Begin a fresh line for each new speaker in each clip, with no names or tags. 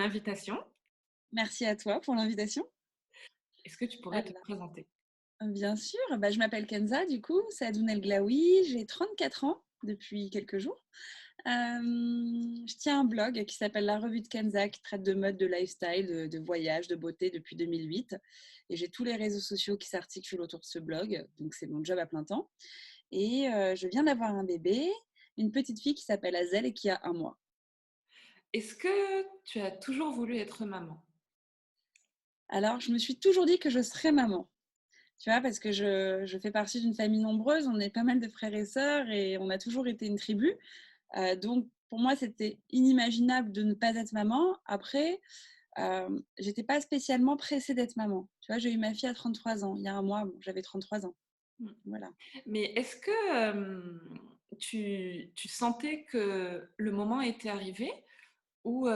l'invitation.
Merci à toi pour l'invitation.
Est-ce que tu pourrais te
Alors,
présenter?
bien sûr, je m'appelle Kenza, du coup, Saadoun El Glaoui, j'ai 34 ans depuis quelques jours. Je tiens un blog qui s'appelle La Revue de Kenza, qui traite de mode, de lifestyle, de voyage, de beauté depuis 2008. Et j'ai tous les réseaux sociaux qui s'articulent autour de ce blog, donc c'est mon job à plein temps. Et je viens d'avoir un bébé, une petite fille qui s'appelle Azel et qui a 1 mois.
Est-ce que tu as toujours voulu être maman?
Alors, je me suis toujours dit que je serais maman. Tu vois, parce que je fais partie d'une famille nombreuse, on est pas mal de frères et sœurs et on a toujours été une tribu. Donc, pour moi, c'était inimaginable de ne pas être maman. Après, j'étais pas spécialement pressée d'être maman. Tu vois, j'ai eu ma fille à 33 ans. Il y a 1 mois, bon, j'avais 33 ans.
Mmh.
Voilà.
Mais est-ce que, tu sentais que le moment était arrivé ou,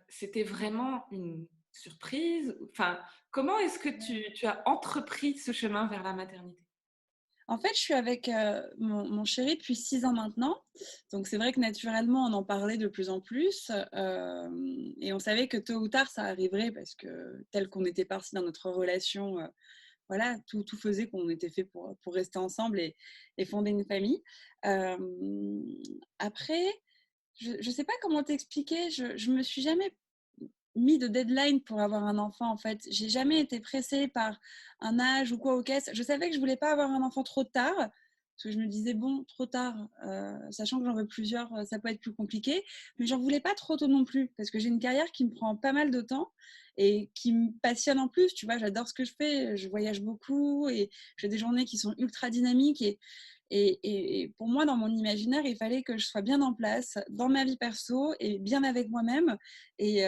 c'était vraiment une surprise? Enfin, comment est-ce que tu as entrepris ce chemin vers la maternité?
En fait, je suis avec mon chéri depuis 6 ans maintenant. Donc, c'est vrai que naturellement, on en parlait de plus en plus. Et on savait que tôt ou tard, ça arriverait parce que tel qu'on était parti dans notre relation, voilà, tout faisait qu'on était fait pour rester ensemble et fonder une famille. Euh, Après, je ne sais pas comment t'expliquer. Je me suis jamais mis de deadline pour avoir un enfant, en fait. J'ai jamais été pressée par un âge ou quoi au caisse. Je savais que je voulais pas avoir un enfant trop tard, parce que je me disais, bon, trop tard, sachant que j'en veux plusieurs, ça peut être plus compliqué. Mais j'en voulais pas trop tôt non plus, parce que j'ai une carrière qui me prend pas mal de temps et qui me passionne en plus. Tu vois, j'adore ce que je fais, je voyage beaucoup et j'ai des journées qui sont ultra dynamiques et pour moi, dans mon imaginaire, il fallait que je sois bien en place dans ma vie perso et bien avec moi-même et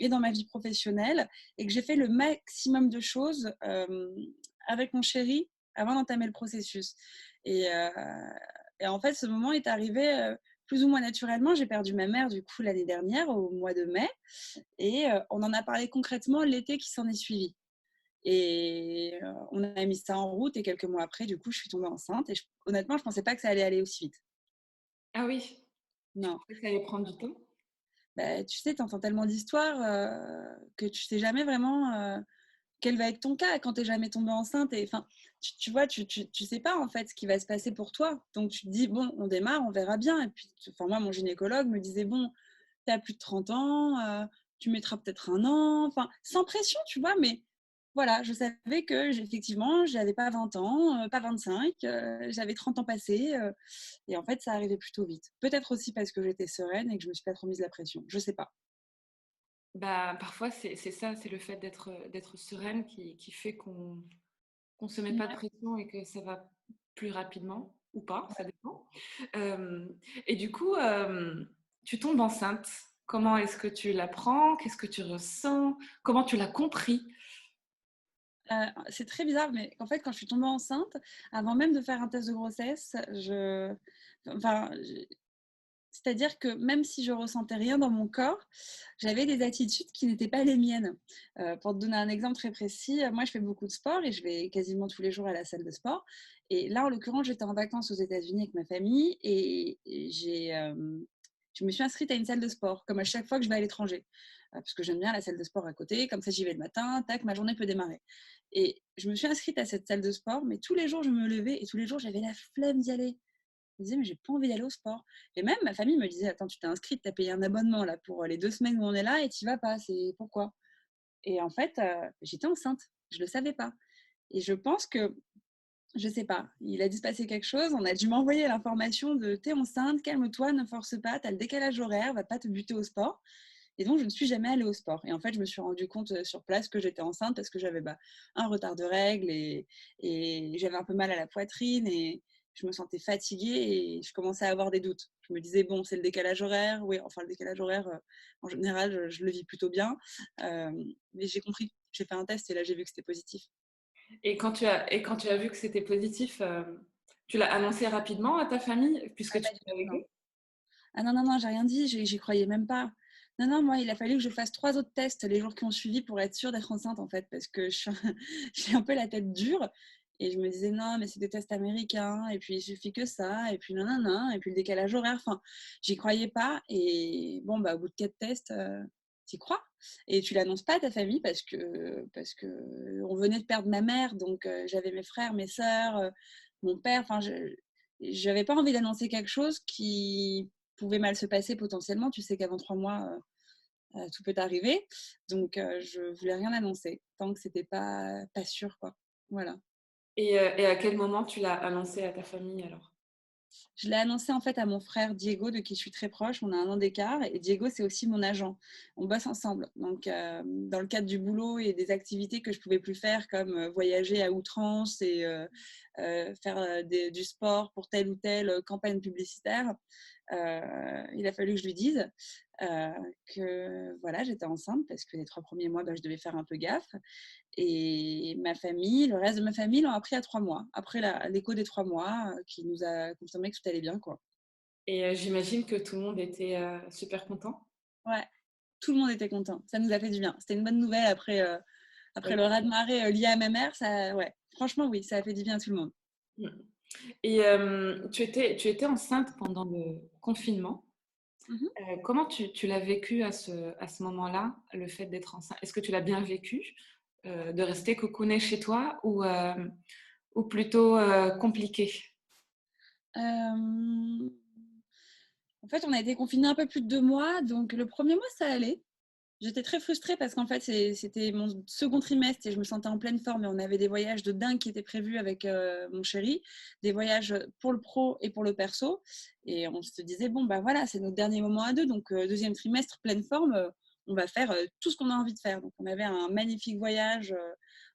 dans ma vie professionnelle et que j'ai fait le maximum de choses avec mon chéri avant d'entamer le processus. Et, euh, et en fait, ce moment est arrivé plus ou moins naturellement. J'ai perdu ma mère du coup l'année dernière au mois de mai et on en a parlé concrètement l'été qui s'en est suivi. Et on a mis ça en route et quelques mois après, du coup, je suis tombée enceinte et honnêtement, je pensais pas que ça allait aller aussi vite.
Ah oui, tu
Non.
pensais que ça allait prendre du temps?
Bah, tu sais, tu entends tellement d'histoires que tu sais jamais vraiment quel va être ton cas quand tu n'es jamais tombée enceinte. Et enfin, tu vois, tu sais pas en fait ce qui va se passer pour toi. Donc tu te dis, bon, on démarre, on verra bien. Et puis, enfin, moi, mon gynécologue me disait, bon, tu as plus de 30 ans, tu mettras peut-être un an. Enfin, sans pression, tu vois, mais voilà, je savais que effectivement, j'avais pas 20 ans, pas 25, j'avais 30 ans passés. Et en fait, ça arrivait plutôt vite. Peut-être aussi parce que j'étais sereine et que je me suis pas trop mise la pression. Je sais pas.
Bah, parfois c'est ça, c'est le fait d'être sereine qui fait qu'on se met pas de
Ouais.
pression et que ça va plus rapidement ou pas, ça dépend. Et du coup, tu tombes enceinte. Comment est-ce que tu l'apprends? Qu'est-ce que tu ressens? Comment tu l'as compris?
C'est très bizarre, mais en fait, quand je suis tombée enceinte, avant même de faire un test de grossesse, enfin, c'est-à-dire que même si je ressentais rien dans mon corps, j'avais des attitudes qui n'étaient pas les miennes. Pour te donner un exemple très précis, moi, je fais beaucoup de sport et je vais quasiment tous les jours à la salle de sport. Et là, en l'occurrence, j'étais en vacances aux États-Unis avec ma famille et je me suis inscrite à une salle de sport, comme à chaque fois que je vais à l'étranger, parce que j'aime bien la salle de sport à côté. Comme ça, j'y vais le matin, tac, ma journée peut démarrer. Et je me suis inscrite à cette salle de sport, mais tous les jours, je me levais et tous les jours, j'avais la flemme d'y aller. Je me disais, mais j'ai pas envie d'aller au sport. Et même ma famille me disait, attends, tu t'es inscrite, tu as payé un abonnement là pour les 2 semaines où on est là et tu vas pas, c'est pourquoi? Et en fait, j'étais enceinte, je le savais pas. Et je pense que, je sais pas, il a dû se passer quelque chose, on a dû m'envoyer l'information de t'es enceinte, calme-toi, ne force pas, t'as le décalage horaire, va pas te buter au sport. Et donc, je ne suis jamais allée au sport. Et en fait, je me suis rendu compte sur place que j'étais enceinte parce que j'avais un retard de règles et j'avais un peu mal à la poitrine et je me sentais fatiguée et je commençais à avoir des doutes. Je me disais, bon, c'est le décalage horaire. Oui, enfin, le décalage horaire, en général, je le vis plutôt bien. Euh, mais j'ai compris. J'ai fait un test et là, j'ai vu que c'était positif.
Et quand tu as vu que c'était positif, tu l'as annoncé rapidement à ta famille puisque
Ah,
tu
pas du
étais
tout,
avec
non.
eux?
Ah non, non, non, j'ai rien dit, j'y croyais même pas. Non, non, moi, il a fallu que je fasse 3 autres tests les jours qui ont suivi pour être sûre d'être enceinte, en fait, parce que j'ai un peu la tête dure. Et je me disais, non, mais c'est des tests américains, et puis il suffit que ça, et puis non, non, non, et puis le décalage horaire, enfin, j'y croyais pas. Et bon, bah, au bout de 4 tests, tu y crois et tu l'annonces pas à ta famille parce que on venait de perdre ma mère, donc j'avais mes frères, mes sœurs, mon père. Enfin, je n'avais pas envie d'annoncer quelque chose qui pouvait mal se passer potentiellement. Tu sais qu'avant 3 mois, tout peut arriver. Donc, je voulais rien annoncer tant que c'était pas sûr, quoi. Voilà.
Et à quel moment tu l'as annoncé à ta famille alors?
Je l'ai annoncé en fait à mon frère Diego, de qui je suis très proche. On a 1 an d'écart et Diego, c'est aussi mon agent. On bosse ensemble. Donc, dans le cadre du boulot et des activités que je pouvais plus faire, comme voyager à outrance et faire du sport pour telle ou telle campagne publicitaire, il a fallu que je lui dise euh, que voilà, j'étais enceinte parce que les 3 premiers mois, bah, je devais faire un peu gaffe. Et ma famille, le reste de ma famille l'ont appris à 3 mois, après l'écho des 3 mois qui nous a confirmé que tout allait bien, quoi.
Et j'imagine que tout le monde était, super content?
Ouais, tout le monde était content. Ça nous a fait du bien. C'était une bonne nouvelle après
Oui.
le raz-de-marée lié à ma mère. Ça, ouais, franchement, oui, ça a fait du bien à tout le monde.
Mmh. Et tu étais enceinte pendant le confinement.
Mhm.
Comment tu l'as vécu à ce moment-là, le fait d'être enceinte? Est-ce que tu l'as bien vécu, de rester cocoonée chez toi ou plutôt, compliqué?
Euh, En fait, on a été confinés un peu plus de 2 mois, donc le premier mois, ça allait. J'étais très frustrée parce qu'en fait, c'était mon second trimestre et je me sentais en pleine forme et on avait des voyages de dingue qui étaient prévus avec mon chéri, des voyages pour le pro et pour le perso. Et on se disait, bon, bah voilà, c'est notre dernier moment à deux, donc deuxième trimestre, pleine forme, on va faire tout ce qu'on a envie de faire. Donc on avait un magnifique voyage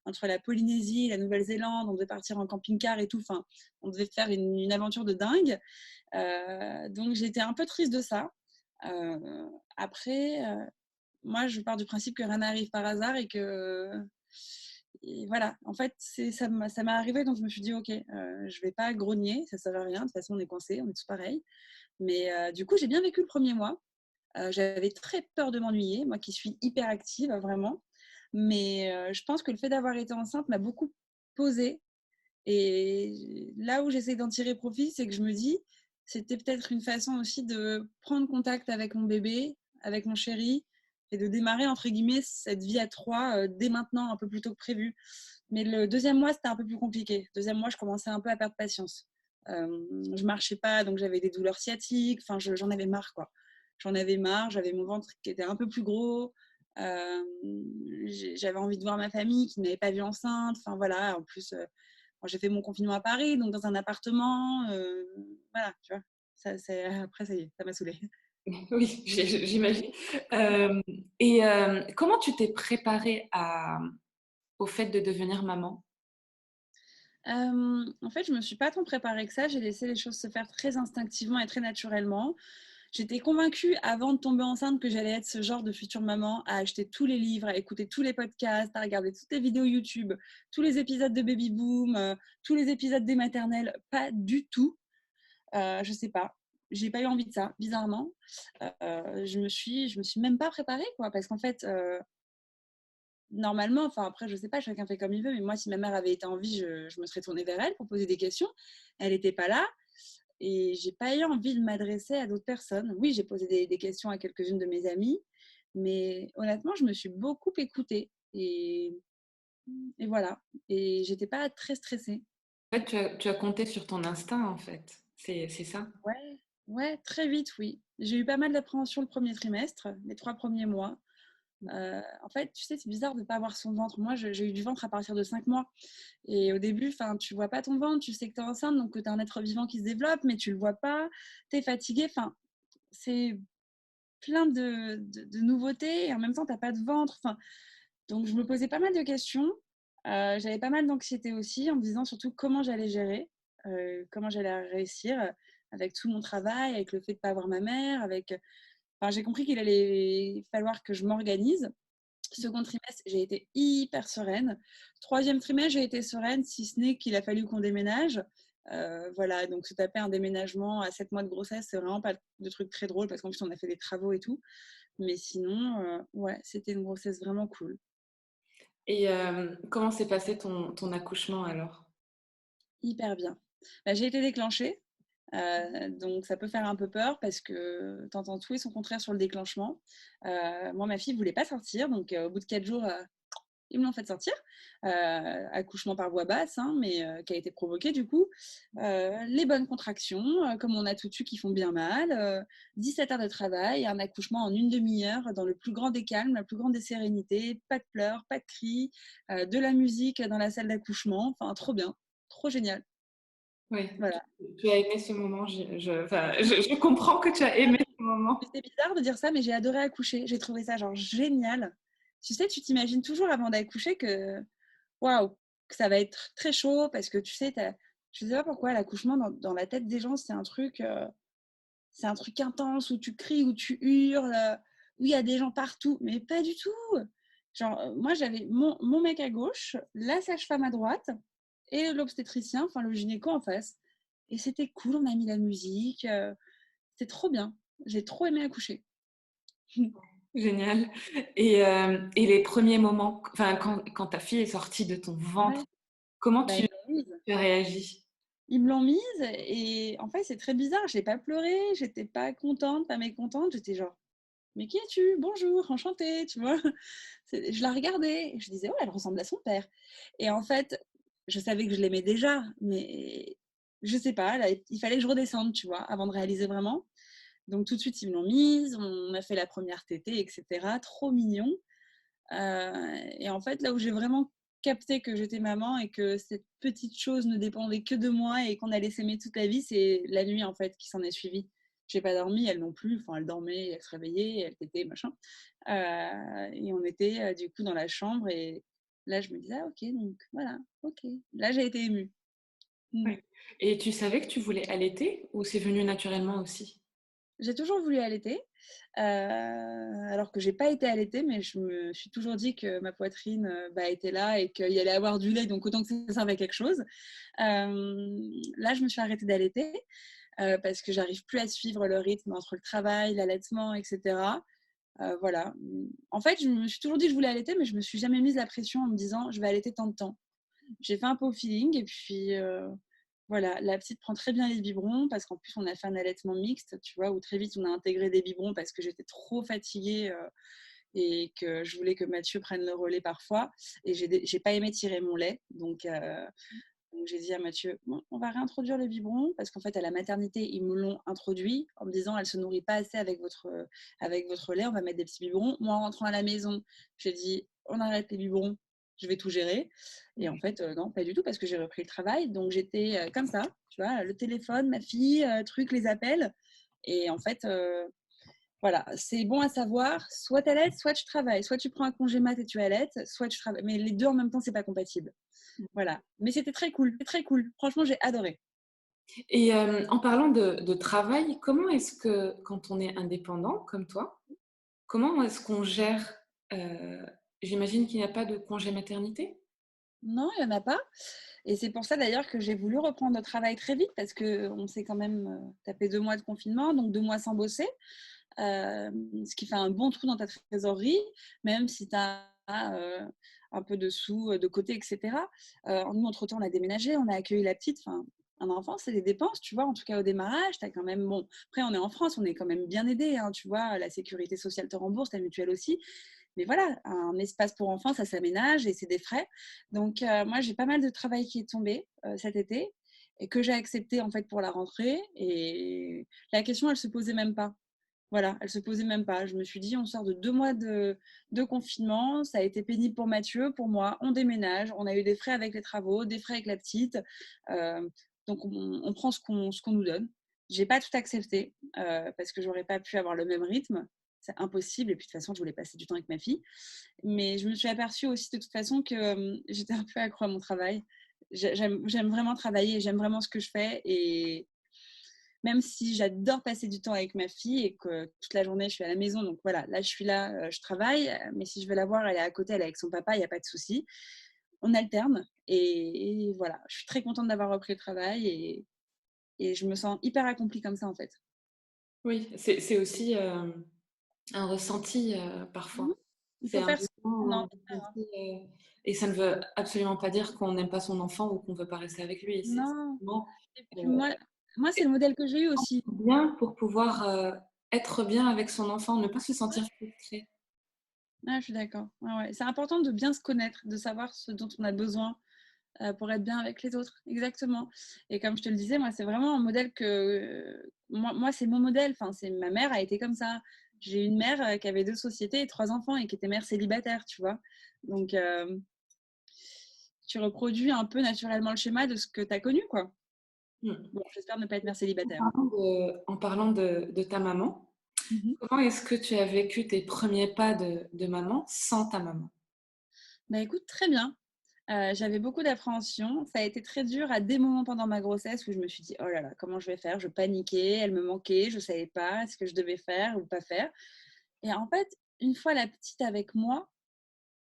entre la Polynésie, la Nouvelle-Zélande, on devait partir en camping-car et tout, enfin, on devait faire une aventure de dingue. Donc j'étais un peu triste de ça. Après, moi, je pars du principe que rien n'arrive par hasard et que et voilà. En fait, ça m'est arrivé, donc je me suis dit, ok, je vais pas grogner, ça sert à rien. De toute façon, on est coincés, on est tous pareils. Mais du coup, j'ai bien vécu le premier mois. J'avais très peur de m'ennuyer, moi qui suis hyper active, vraiment. Mais je pense que le fait d'avoir été enceinte m'a beaucoup posée. Et là où j'essaie d'en tirer profit, c'est que je me dis, c'était peut-être une façon aussi de prendre contact avec mon bébé, avec mon chéri, et de démarrer, entre guillemets, cette vie à 3 dès maintenant, un peu plus tôt que prévu. Mais le deuxième mois, c'était un peu plus compliqué. Le deuxième mois, je commençais un peu à perdre patience. Je marchais pas, donc j'avais des douleurs sciatiques. Enfin, j'en avais marre, quoi. J'en avais marre. J'avais mon ventre qui était un peu plus gros. Euh, J'avais envie de voir ma famille qui ne m'avait pas vue enceinte. Enfin, voilà. En plus, j'ai fait mon confinement à Paris, donc dans un appartement. Voilà, tu vois. Après, ça y est, ça m'a saoulée.
Oui, j'imagine. Hem et comment tu t'es préparée au fait de devenir maman?
En fait, je me suis pas tant préparée que ça. J'ai laissé les choses se faire très instinctivement et très naturellement. J'étais convaincue avant de tomber enceinte que j'allais être ce genre de future maman à acheter tous les livres, à écouter tous les podcasts, à regarder toutes les vidéos YouTube, tous les épisodes de Baby Boom, tous les épisodes des maternelles. Pas du tout. Je sais pas. J'ai pas eu envie de ça, bizarrement. Je me suis même pas préparée, quoi, parce qu'en fait, normalement, enfin après, je sais pas, chacun fait comme il veut, mais moi, si ma mère avait été en vie, je me serais tournée vers elle pour poser des questions. Elle n'était pas là et j'ai pas eu envie de m'adresser à d'autres personnes. Oui, j'ai posé des questions à quelques-unes de mes amies, mais honnêtement, je me suis beaucoup écoutée et voilà. Et j'étais pas très stressée.
En fait, tu as compté sur ton instinct, en fait. C'est ça?
Ouais, ouais, très vite, oui. J'ai eu pas mal d'appréhension le premier trimestre, les 3 premiers mois. En fait, tu sais, c'est bizarre de ne pas avoir son ventre. Moi, j'ai eu du ventre à partir de 5 mois. Et au début, tu vois pas ton ventre, tu sais que tu es enceinte, donc que tu as un être vivant qui se développe, mais tu le vois pas, tu es fatiguée. Enfin, c'est plein de nouveautés et en même temps, tu n'as pas de ventre. Enfin, donc, je me posais pas mal de questions. J'avais pas mal d'anxiété aussi en me disant surtout comment j'allais gérer, comment j'allais réussir avec tout mon travail, avec le fait de ne pas avoir ma mère, avec. Enfin, j'ai compris qu'il allait falloir que je m'organise. Second trimestre, j'ai été hyper sereine. Troisième trimestre, j'ai été sereine, si ce n'est qu'il a fallu qu'on déménage. Voilà, donc se taper un déménagement à 7 mois de grossesse, c'est vraiment pas de truc très drôle parce qu'en plus, on a fait des travaux et tout. Mais sinon, ouais, c'était une grossesse vraiment cool.
Et comment s'est passé ton accouchement alors?
Hyper bien. Bah, j'ai été déclenchée. Donc ça peut faire un peu peur parce que tu entends tout et son contraire sur le déclenchement. Moi, ma fille ne voulait pas sortir, donc au bout de 4 jours, ils me l'ont fait sortir. Accouchement par voie basse, hein, mais qui a été provoqué du coup. Les bonnes contractions, comme on a tout dessus, qui font bien mal. 17 heures de travail, un accouchement en une demi-heure dans le plus grand des calmes, la plus grande des sérénités. Pas de pleurs, pas de cris, de la musique dans la salle d'accouchement. Enfin, trop bien, trop génial.
Oui,
Voilà.
tu as aimé ce moment. Enfin, je comprends que tu as aimé ce
Mais
moment.
c'est bizarre de dire ça, mais j'ai adoré accoucher. J'ai trouvé ça genre génial. Tu sais, tu t'imagines toujours avant d'accoucher que waouh, que ça va être très chaud parce que tu sais, je sais pas pourquoi l'accouchement dans la tête des gens, c'est un truc intense où tu cries, où tu hurles, où il y a des gens partout, mais pas du tout. Genre, moi, j'avais mon mec à gauche, la sage-femme à droite et l'obstétricien, enfin le gynéco en face. Et c'était cool, on a mis la musique. C'était trop bien. J'ai trop aimé accoucher.
Génial. Et les premiers moments, enfin, quand ta fille est sortie de ton ventre,
Ouais,
comment
bah, ils l'ont mise.
tu as réagi?
Ils me l'ont mise et en fait, c'est très bizarre. J'ai pas pleuré, j'étais pas contente, pas mécontente. J'étais genre, mais qui es-tu? Bonjour, enchantée, tu vois. Je la regardais et je disais, oh, elle ressemble à son père. Et en fait, je savais que je l'aimais déjà, mais je sais pas, là, il fallait que je redescende, tu vois, avant de réaliser vraiment. Donc tout de suite, ils me l'ont mise, on a fait la première tétée, etc. Trop mignon. Et en fait, là où j'ai vraiment capté que j'étais maman et que cette petite chose ne dépendait que de moi et qu'on allait s'aimer toute la vie, c'est la nuit en fait qui s'en est suivie. J'ai pas dormi, elle non plus. Enfin, elle dormait, elle se réveillait, elle tétait, machin. Et on était du coup dans la chambre et là, je me disais, ah, ok, donc voilà, ok. Là, j'ai été émue. Mm.
Ouais. Et tu savais que tu voulais allaiter ou c'est venu naturellement aussi?
J'ai toujours voulu allaiter, alors que j'ai pas été allaitée, mais je me suis toujours dit que ma poitrine, bah, était là et qu'il y allait avoir du lait, donc autant que ça serve à quelque chose. Là, je me suis arrêtée d'allaiter, parce que j'arrive plus à suivre le rythme entre le travail, l'allaitement, et cetera. Voilà. En fait, je me suis toujours dit que je voulais allaiter, mais je me suis jamais mise la pression en me disant: «Je vais allaiter tant de temps». J'ai fait un peu au feeling et puis, voilà, la petite prend très bien les biberons parce qu'en plus on a fait un allaitement mixte, tu vois, où très vite on a intégré des biberons parce que j'étais trop fatiguée, et que je voulais que Mathieu prenne le relais parfois et j'ai pas aimé tirer mon lait donc j'ai dit à Mathieu: «Bon, on va réintroduire le biberon» parce qu'en fait à la maternité, ils me l'ont introduit en me disant: «Elle se nourrit pas assez avec votre lait, on va mettre des petits biberons». Moi en rentrant à la maison, j'ai dit: «On arrête les biberons, je vais tout gérer» et en fait, non, pas du tout parce que j'ai repris le travail donc j'étais, comme ça, tu vois? Le téléphone, ma fille, truc, les appels et en fait, voilà, c'est bon à savoir, soit tu allaites, soit tu travailles, soit tu prends un congé mat et tu allaites, soit tu travailles mais les 2 en même temps, c'est pas compatible. Voilà, mais c'était très cool. Franchement, j'ai adoré.
Et en parlant de travail, comment est-ce que quand on est indépendant comme toi, comment est-ce qu'on gère, heu, j'imagine qu'il n'y a pas de congé maternité?
Non, il y en a pas et c'est pour ça d'ailleurs que j'ai voulu reprendre le travail très vite parce qu'on s'est quand même, tapé 2 mois de confinement, donc 2 mois sans bosser, ce qui fait un bon trou dans ta trésorerie, même si tu as, un peu de sous, de côté et cetera. Nous, entre-temps, on a déménagé, on a accueilli la petite, enfin, un enfant, c'est des dépenses, tu vois? En tout cas, au démarrage, tu as quand même bon, après on est en France, on est quand même bien aidé, hein, tu vois? La sécurité sociale te rembourse, ta mutuelle aussi. Mais voilà, un espace pour enfants, ça s'aménage et c'est des frais. Donc, moi, j'ai pas mal de travail qui est tombé cet été et que j'ai accepté en fait pour la rentrée. Et la question, elle se posait même pas. Voilà, elle se posait même pas. Je me suis dit, on sort de 2 mois de confinement. Ça a été pénible pour Mathieu, pour moi. On déménage. On a eu des frais avec les travaux, des frais avec la petite. Euh, donc, on prend ce qu'on nous donne. J'ai pas tout accepté parce que j'aurais pas pu avoir le même rythme. C'est impossible. Et puis, de toute façon, je voulais passer du temps avec ma fille. Mais je me suis aperçue aussi de toute façon que j'étais un peu accro à mon travail. J'aime vraiment travailler, j'aime vraiment ce que je fais. Et même si j'adore passer du temps avec ma fille et que toute la journée je suis à la maison, donc voilà, là je suis là, je travaille, mais si je veux la voir, elle est à côté, elle est avec son papa, il n'y a pas de souci. On alterne et voilà, je suis très contente d'avoir repris le travail et je me sens hyper accomplie comme ça en fait.
Oui, c'est aussi, un ressenti,
Mhm.
parfois.
Il
C'est
faut
un
faire ce qu'on a
besoin,
envie de
un
faire, hein.
ressenti, et ça ne veut absolument pas dire qu'on n'aime pas son enfant ou qu'on ne veut pas rester avec lui. C'est
Non.
simplement,
Et puis
heu,
moi, Moi, c'est le modèle que j'ai eu aussi.
Bien pour pouvoir être bien avec son enfant, ne pas se sentir frustré.
Ah, je suis d'accord. Ouais, ouais. C'est important de bien se connaître, de savoir ce dont on a besoin pour être bien avec les autres. Exactement. Et comme je te le disais, moi, c'est vraiment un modèle que... moi c'est mon modèle. Enfin, ma mère a été comme ça. J'ai une mère qui avait 2 sociétés et 3 enfants et qui était mère célibataire, tu vois. Donc, tu reproduis un peu naturellement le schéma de ce que tu as connu, quoi.
Mm.
Bon, j'espère ne pas être mère célibataire.
En parlant de ta maman,
Mhm.
comment est-ce que tu as vécu tes premiers pas de maman sans ta maman?
Bah écoute, très bien. J'avais beaucoup d'appréhension. Ça a été très dur à des moments pendant ma grossesse où je me suis dit, oh là là, comment je vais faire? Je paniquais, elle me manquait, je ne savais pas ce que je devais faire ou pas faire. Et en fait, une fois la petite avec moi,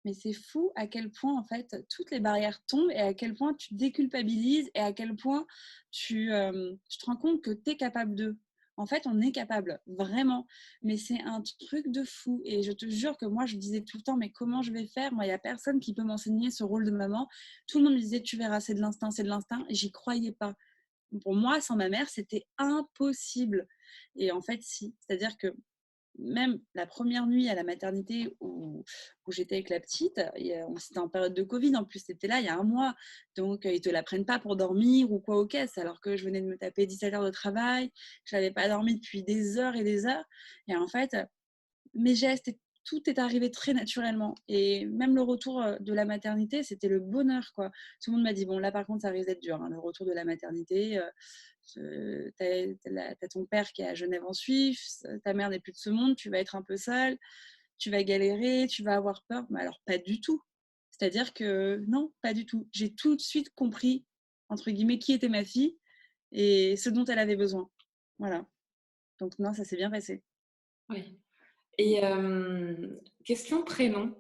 mais c'est fou à quel point en fait toutes les barrières tombent et à quel point tu déculpabilises et à quel point tu te rends compte que tu es capable de. En fait, on est capable, vraiment. Mais c'est un truc de fou. Et je te jure que moi, je disais tout le temps, mais comment je vais faire? Moi, il n'y a personne qui peut m'enseigner ce rôle de maman. Tout le monde me disait, tu verras, c'est de l'instinct, c'est de l'instinct. Et j'y croyais pas. Pour moi, sans ma mère, c'était impossible. Et en fait, si. C'est-à-dire que même la première nuit à la maternité où j'étais avec la petite, c'était en période de Covid en plus, c'était là il y a un mois. Donc, ils ne te la prennent pas pour dormir ou quoi aux caisses, alors que je venais de me taper 17 heures de travail, je n'avais pas dormi depuis des heures et des heures. Et en fait, mes gestes, tout est arrivé très naturellement. Et même le retour de la maternité, c'était le bonheur, quoi. Tout le monde m'a dit, bon, là, par contre, ça risque d'être dur, hein, le retour de la maternité. T'as ton père qui est à Genève en Suisse, ta mère n'est plus de ce monde, tu vas être un peu seule, tu vas galérer, tu vas avoir peur. Mais alors, pas du tout. C'est-à-dire que non, pas du tout. J'ai tout de suite compris, entre guillemets, qui était ma fille et ce dont elle avait besoin. Voilà. Donc non, ça s'est bien passé.
Oui. Et question prénom.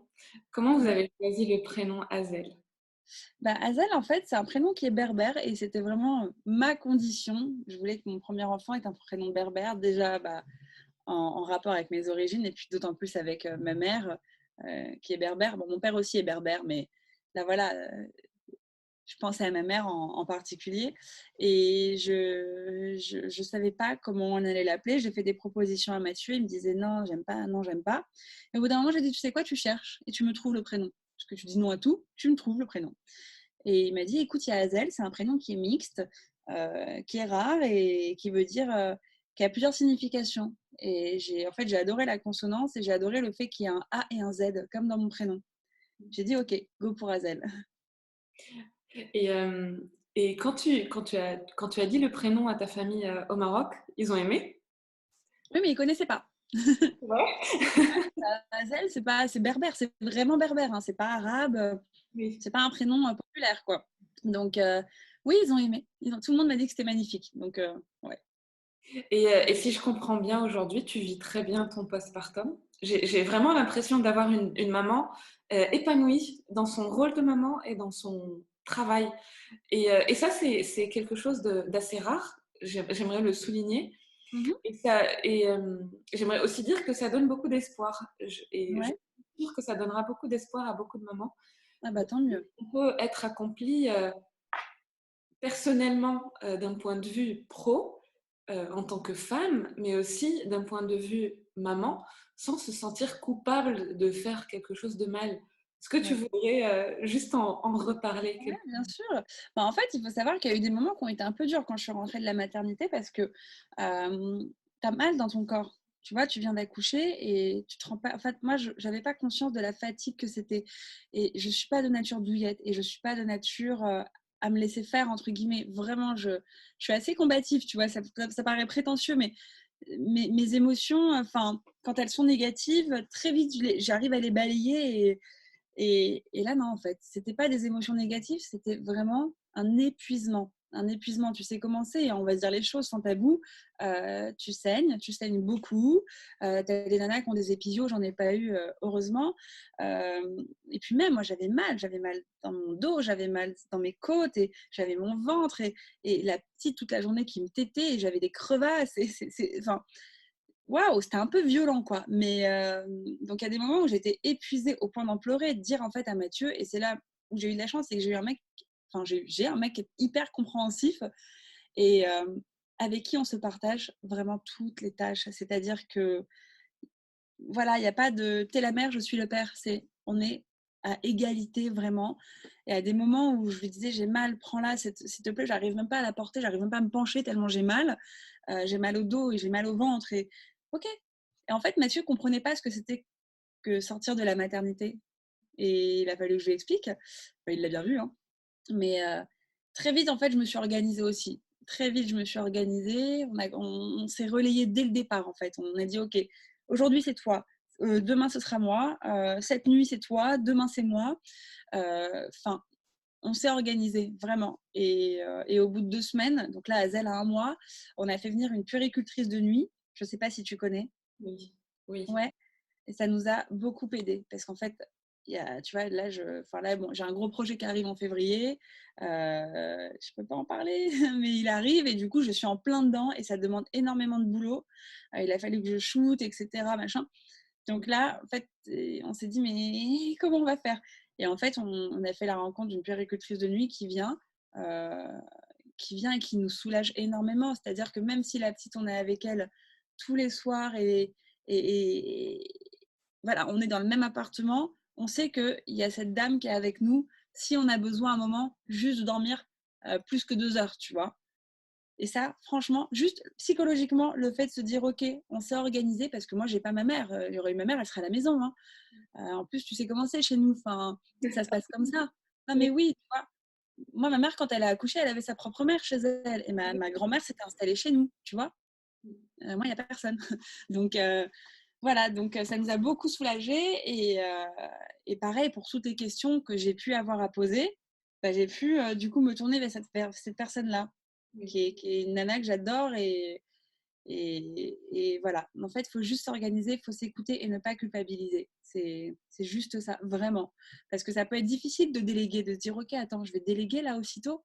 Comment vous
Ouais.
avez choisi le prénom Hazel?
Bah, Hazel, en fait, c'est un prénom qui est berbère et c'était vraiment ma condition. Je voulais que mon premier enfant ait un prénom berbère, déjà bah, en rapport avec mes origines et puis d'autant plus avec ma mère qui est berbère. Bon, mon père aussi est berbère, mais là voilà, je pensais à ma mère en particulier et je savais pas comment on allait l'appeler. J'ai fait des propositions à Mathieu, il me disait non, j'aime pas, non, j'aime pas. Et au bout d'un moment, j'ai dit, tu sais quoi, tu cherches et tu me trouves le prénom. Parce que tu dis non à tout, tu me trouves le prénom. Et il m'a dit, écoute, il y a Hazel, c'est un prénom qui est mixte, qui est rare et qui veut dire, qui a plusieurs significations. Et en fait, j'ai adoré la consonance et j'ai adoré le fait qu'il y ait un A et un Z, comme dans mon prénom. J'ai dit, ok, go pour Hazel.
Et, et quand tu as dit le prénom à ta famille au Maroc, ils ont aimé?
Oui, mais il ne connaissait pas.
Ouais.
Hazel, c'est berbère, c'est vraiment berbère, hein, c'est pas arabe,
Oui.
c'est pas un prénom populaire, quoi. Donc, oui, ils ont aimé. Tout le monde m'a dit que c'était magnifique. Donc, ouais.
Et si je comprends bien aujourd'hui, tu vis très bien ton postpartum. J'ai vraiment l'impression d'avoir une maman épanouie dans son rôle de maman et dans son travail. Et ça, c'est quelque chose d'assez rare. J'aimerais le souligner.
Mhm.
Et j'aimerais aussi dire que ça donne beaucoup d'espoir. Et je
Ouais.
suis sûre que ça donnera beaucoup d'espoir à beaucoup de mamans.
Ah bah tant mieux.
On peut être accompli personnellement d'un point de vue pro, en tant que femme, mais aussi d'un point de vue maman, sans se sentir coupable de faire quelque chose de mal. Est-ce que tu
Ouais.
voudrais juste en reparler
Ouais, bien sûr. Bah, en fait, il faut savoir qu'il y a eu des moments qui ont été un peu durs quand je suis rentrée de la maternité parce que tu as mal dans ton corps. Tu vois, tu viens d'accoucher et tu te rends pas. En fait, moi, je n'avais pas conscience de la fatigue que c'était. Et je ne suis pas de nature douillette et je ne suis pas de nature à me laisser faire, entre guillemets. Vraiment, je suis assez combative, tu vois. Ça paraît prétentieux, mais mes émotions, enfin, quand elles sont négatives, très vite, j'arrive à les balayer et là, non, en fait, c'était pas des émotions négatives, c'était vraiment un épuisement. Un épuisement, tu sais comment c'est, on va se dire les choses sans tabou. Tu saignes beaucoup. Tu as des nanas qui ont des épisiots, j'en ai pas eu, heureusement. Et puis même, moi, j'avais mal dans mon dos, j'avais mal dans mes côtes, et j'avais mon ventre, et la petite toute la journée qui me tétait, et j'avais des crevasses. Enfin, waouh, c'était un peu violent, quoi. Mais donc, il y a des moments où j'étais épuisée au point d'en pleurer, de dire en fait à Mathieu, et c'est là où j'ai eu de la chance, c'est que j'ai eu un mec, enfin, j'ai un mec qui est hyper compréhensif. Et avec qui on se partage vraiment toutes les tâches. C'est-à-dire que, voilà, il y a pas de «tu es la mère, je suis le père», on est à égalité vraiment. Et à des moments où je lui disais: «J'ai mal, prends-la, s'il te plaît», j'arrive même pas à la porter, j'arrive même pas à me pencher tellement j'ai mal au dos et j'ai mal au ventre et OK. Et en fait, Mathieu comprenait pas ce que c'était que sortir de la maternité et il a fallu que je lui explique. Bah, il l'a bien vu, hein. Mais très vite, en fait, je me suis organisée aussi. Très vite, je me suis organisée. On s'est relayé dès le départ, en fait. On a dit: «OK, aujourd'hui, c'est toi. Demain, ce sera moi. Cette nuit, c'est toi. Demain, c'est moi». Enfin, on s'est organisé vraiment. Et au bout de 2 semaines, donc là, Azel a 1 mois, on a fait venir une puéricultrice de nuit. Je ne sais pas si tu connais?
Oui, oui.
Ouais. Et ça nous a beaucoup aidé parce qu'en fait, tu vois, là, bon, j'ai un gros projet qui arrive en février. Je peux pas en parler, mais il arrive et du coup, je suis en plein dedans et ça demande énormément de boulot. Il a fallu que je shoote, etc., machin. Donc là, en fait, on s'est dit, mais comment on va faire? Et en fait, on a fait la rencontre d'une puéricultrice de nuit euh, qui vient et qui nous soulage énormément. C'est-à-dire que même si la petite, on est avec elle tous les soirs et voilà, on est dans le même appartement, on sait qu'il y a cette dame qui est avec nous si on a besoin à un moment juste de dormir plus que 2 heures, tu vois. Et ça, franchement, juste psychologiquement, le fait de se dire, OK, on s'est organisé, parce que moi, j'ai pas ma mère. Il y aurait eu ma mère, elle serait à la maison, hein. En plus, tu sais comment c'est chez nous. Enfin, ça se passe comme ça. Non,
Oui,
mais oui, tu vois. Moi, ma mère, quand elle a accouché, elle avait sa propre mère chez elle. Et ma grand-mère s'était installée chez nous, tu vois. Moi, il n'y a personne. Donc, voilà, donc ça nous a beaucoup soulagés. Et pareil, pour toutes les questions que j'ai pu avoir à poser, bah, j'ai pu du coup me tourner vers cette personne-là,
oui.
qui est une nana que j'adore. Et voilà, en fait, il faut juste s'organiser, il faut s'écouter et ne pas culpabiliser. C'est juste ça, vraiment. Parce que ça peut être difficile de déléguer, de se dire, OK, attends, je vais déléguer là aussitôt.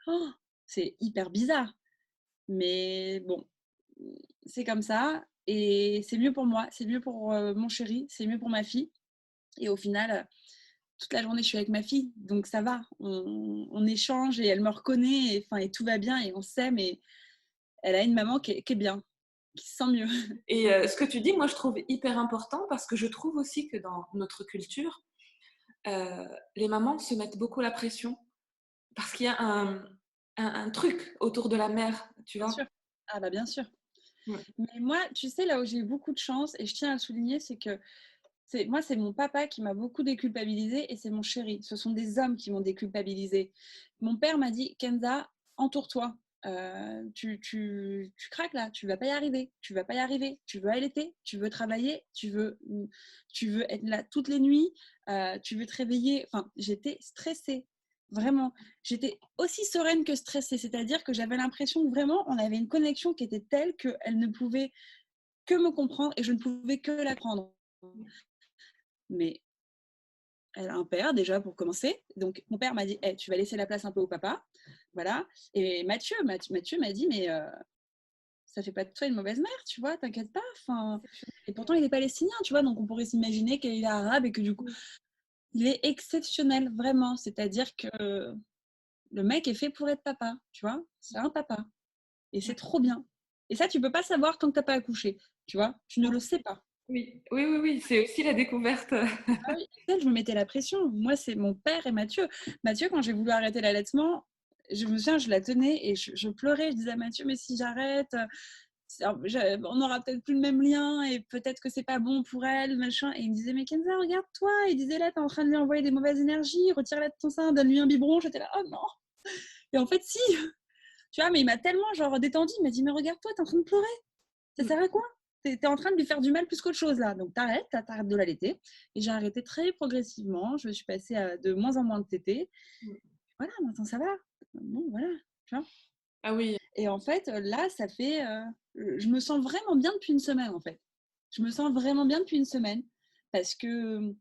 Oh, c'est hyper bizarre. Mais bon, c'est comme ça. Et c'est mieux pour moi, c'est mieux pour mon chéri, c'est mieux pour ma fille. Et au final, toute la journée, je suis avec ma fille. Donc ça va. On échange et elle me reconnaît. Et tout va bien et on s'aime. Et elle a une maman qui est bien, qui se sent mieux.
Et ce que tu dis, moi, je trouve hyper important parce que je trouve aussi que dans notre culture, les mamans se mettent beaucoup la pression parce qu'il y a un truc autour de la mère, tu
Bien
vois.
sûr. Ah bah bien sûr.
Ouais.
Mais moi, tu sais, là où j'ai eu beaucoup de chance, et je tiens à le souligner, c'est que c'est mon papa qui m'a beaucoup déculpabilisée et c'est mon chéri. Ce sont des hommes qui m'ont déculpabilisée. Mon père m'a dit, Kenza, entoure-toi. Tu craques là, tu vas pas y arriver, tu vas pas y arriver. Tu veux allaiter, tu veux travailler, tu veux être là toutes les nuits, tu veux te réveiller. Enfin, j'étais stressée, vraiment. J'étais aussi sereine que stressée, c'est-à-dire que j'avais l'impression que vraiment on avait une connexion qui était telle qu'elle ne pouvait que me comprendre et je ne pouvais que la prendre. Mais elle a un père déjà pour commencer. Donc mon père m'a dit hey, tu vas laisser la place un peu au papa. Voilà. Et Mathieu m'a dit mais ça fait pas de toi une mauvaise mère, tu vois, t'inquiète pas. Enfin, et pourtant il est palestinien, tu vois, donc on pourrait s'imaginer qu'il est arabe et que du coup il est exceptionnel vraiment. C'est-à-dire que le mec est fait pour être papa, tu vois, c'est un papa et c'est trop bien. Et ça tu peux pas savoir tant que t'as pas accouché, tu vois, tu ne le sais pas.
Oui, oui, oui, oui, c'est aussi la découverte.
Ah oui, je me mettais la pression. Moi, c'est mon père et Mathieu. Mathieu, quand j'ai voulu arrêter l'allaitement, je me souviens, je la tenais et je pleurais. Je disais à Mathieu, mais si j'arrête, on n'aura peut-être plus le même lien et peut-être que c'est pas bon pour elle, machin. Et il me disait, mais Kenza, regarde-toi. Il disait, là, t'es en train de lui envoyer des mauvaises énergies, retire-la de ton sein, donne-lui un biberon. J'étais là, oh non. Et en fait, si, tu vois, mais il m'a tellement genre détendu. Il m'a dit, mais regarde-toi, t'es en train de pleurer. Ça sert à quoi? T'es en train de lui faire du mal plus qu'autre chose là. Donc t'arrêtes de l'allaiter. Et j'ai arrêté très progressivement. Je suis passée à de moins en moins de tétés. Voilà, maintenant ça va. Bon, voilà. Tu vois.
Ah oui,
Et en fait, là, ça fait. Je me sens vraiment bien depuis une semaine en fait. Je me sens vraiment bien depuis une semaine. Parce que,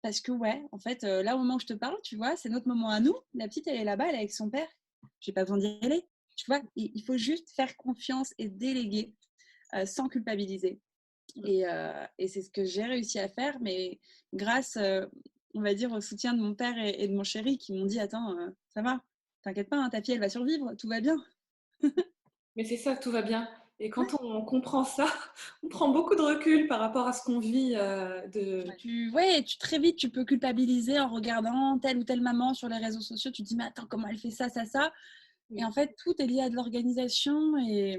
parce que ouais, en fait, là au moment où je te parle, tu vois, c'est notre moment à nous. La petite, elle est là-bas, elle est avec son père. J'ai pas besoin d'y aller. Tu vois, il faut juste faire confiance et déléguer sans culpabiliser. Et c'est ce que j'ai réussi à faire, mais grâce, on va dire, au soutien de mon père et de mon chéri qui m'ont dit, attends, ça va, t'inquiète pas, hein, ta fille, elle va survivre, tout va bien.
Mais c'est ça, tout va bien. Et
Ouais.
quand on comprend ça, on prend beaucoup de recul par rapport à ce qu'on vit de...
Très vite, tu peux culpabiliser en regardant telle ou telle maman sur les réseaux sociaux. Tu te dis, mais attends, comment elle fait ça, ça, ça. Et en
Oui.
fait, tout est lié à de l'organisation et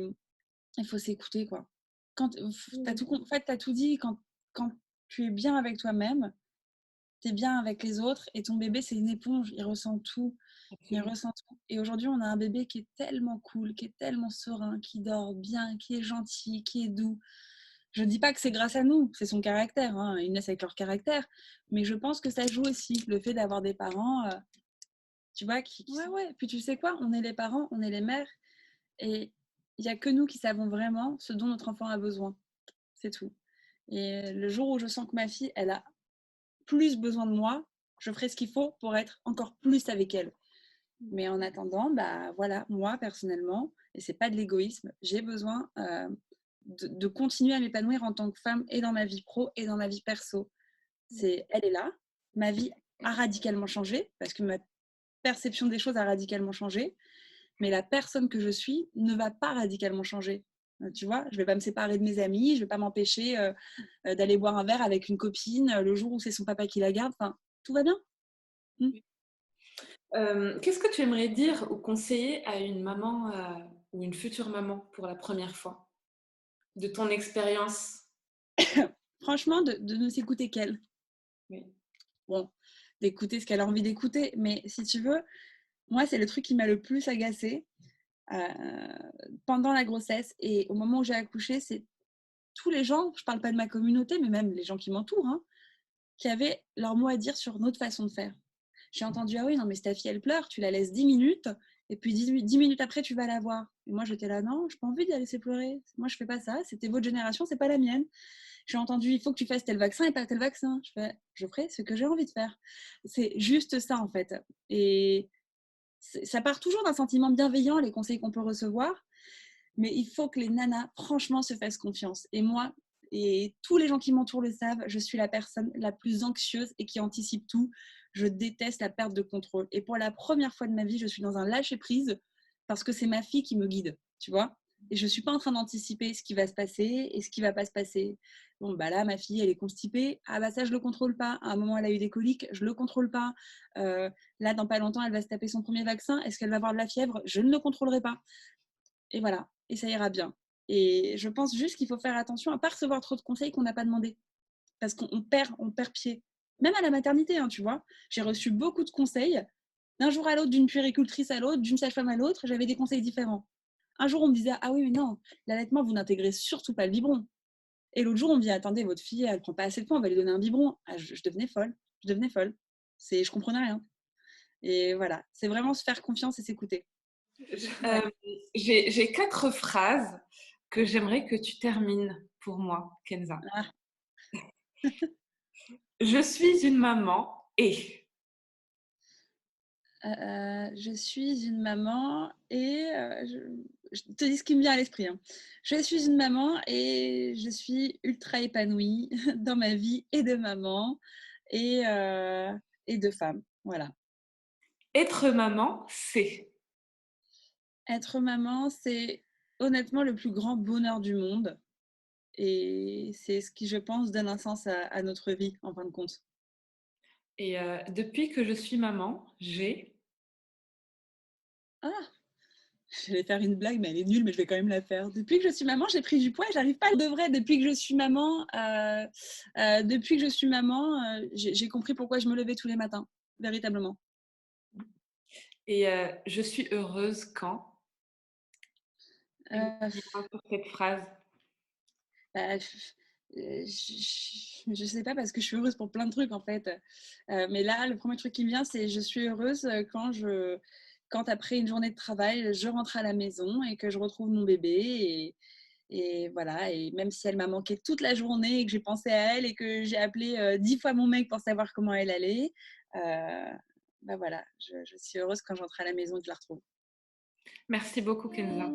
il faut s'écouter, quoi.
Oui.
En fait, t'as tout dit. Quand tu es bien avec toi-même, tu es bien avec les autres et ton bébé, c'est une éponge. Il ressent tout. Il
Absolument.
ressent tout. Et aujourd'hui, on a un bébé qui est tellement cool, qui est tellement serein, qui dort bien, qui est gentil, qui est doux. Je ne dis pas que c'est grâce à nous, c'est son caractère. Hein. Ils naissent avec leur caractère. Mais je pense que ça joue aussi, le fait d'avoir des parents, tu vois, ouais, ouais. Puis tu sais quoi, on est les parents, on est les mères. Et il n'y a que nous qui savons vraiment ce dont notre enfant a besoin. C'est tout. Et le jour où je sens que ma fille, elle a plus besoin de moi, je ferai ce qu'il faut pour être encore plus avec elle. Mais en attendant, bah voilà, moi personnellement, et c'est pas de l'égoïsme, j'ai besoin de continuer à m'épanouir en tant que femme et dans ma vie pro et dans ma vie perso. Elle est là, ma vie a radicalement changé parce que ma perception des choses a radicalement changé, mais la personne que je suis ne va pas radicalement changer. Tu vois, je vais pas me séparer de mes amis, je vais pas m'empêcher d'aller boire un verre avec une copine le jour où c'est son papa qui la garde. Enfin, tout va bien. Mm.
Qu'est-ce que tu aimerais dire ou conseiller à une maman ou une future maman pour la première fois, de ton expérience?
Franchement, de ne s'écouter qu'elle.
Oui.
Bon, d'écouter ce qu'elle a envie d'écouter, mais si tu veux, moi, c'est le truc qui m'a le plus agacée pendant la grossesse et au moment où j'ai accouché, c'est tous les gens, je parle pas de ma communauté, mais même les gens qui m'entourent, hein, qui avaient leur mot à dire sur notre façon de faire. J'ai entendu, ah oui, non, mais si ta fille, elle pleure, tu la laisses 10 minutes, et puis 10 minutes après, tu vas la voir. Et moi, j'étais là, non, j'ai pas envie de la laisser pleurer. Moi, je fais pas ça, c'était votre génération, c'est pas la mienne. J'ai entendu, il faut que tu fasses tel vaccin et pas tel vaccin. Je ferai ce que j'ai envie de faire. C'est juste ça, en fait. Et ça part toujours d'un sentiment bienveillant, les conseils qu'on peut recevoir, mais il faut que les nanas, franchement, se fassent confiance. Et moi, et tous les gens qui m'entourent le savent, je suis la personne la plus anxieuse et qui anticipe tout. Je déteste la perte de contrôle. Et pour la première fois de ma vie, je suis dans un lâcher-prise parce que c'est ma fille qui me guide, tu vois. Et je ne suis pas en train d'anticiper ce qui va se passer et ce qui ne va pas se passer. Bon, bah là, ma fille, elle est constipée. Ah bah ça, je ne le contrôle pas. À un moment, elle a eu des coliques. Je ne le contrôle pas. Là, dans pas longtemps, elle va se taper son premier vaccin. Est-ce qu'elle va avoir de la fièvre? Je ne le contrôlerai pas. Et voilà, et ça ira bien. Et je pense juste qu'il faut faire attention à ne pas recevoir trop de conseils qu'on n'a pas demandé. Parce on perd pied. Même à la maternité, hein, tu vois. J'ai reçu beaucoup de conseils. D'un jour à l'autre, d'une puéricultrice à l'autre, d'une sage-femme à l'autre, j'avais des conseils différents. Un jour, on me disait, ah oui, mais non, l'allaitement, vous n'intégrez surtout pas le biberon. Et l'autre jour, on me dit, attendez, votre fille, elle prend pas assez de poids, on va lui donner un biberon. Ah, je devenais folle. Je devenais folle. Je comprenais rien. Et voilà, c'est vraiment se faire confiance et s'écouter. Ouais.
J'ai 4 phrases que j'aimerais que tu termines pour moi, Kenza.
Ah,
Je suis une maman et...
je suis une maman et je te dis ce qui me vient à l'esprit. Hein. Je suis une maman et je suis ultra épanouie dans ma vie et de maman et, euh, et de femme. Voilà.
Être maman, c'est...
Être maman, c'est honnêtement le plus grand bonheur du monde et c'est ce qui, je pense, donne un sens à notre vie en fin de compte.
Et depuis que je suis maman, j'ai...
Ah, je vais faire une blague, mais elle est nulle, mais je vais quand même la faire. Depuis que je suis maman, j'ai pris du poids et j'arrive pas à de vrai. Depuis que je suis maman, j'ai compris pourquoi je me levais tous les matins, véritablement.
Et je suis heureuse quand...
Euh,
Dis-moi pour cette phrase.
bah, je sais pas parce que je suis heureuse pour plein de trucs en fait. Mais là, le premier truc qui me vient, c'est je suis heureuse quand après une journée de travail, je rentre à la maison et que je retrouve mon bébé et voilà, et même si elle m'a manqué toute la journée et que j'ai pensé à elle et que j'ai appelé 10 fois mon mec pour savoir comment elle allait, bah voilà, je suis heureuse quand j'entre à la maison et que je la retrouve.
Merci beaucoup, Kenza.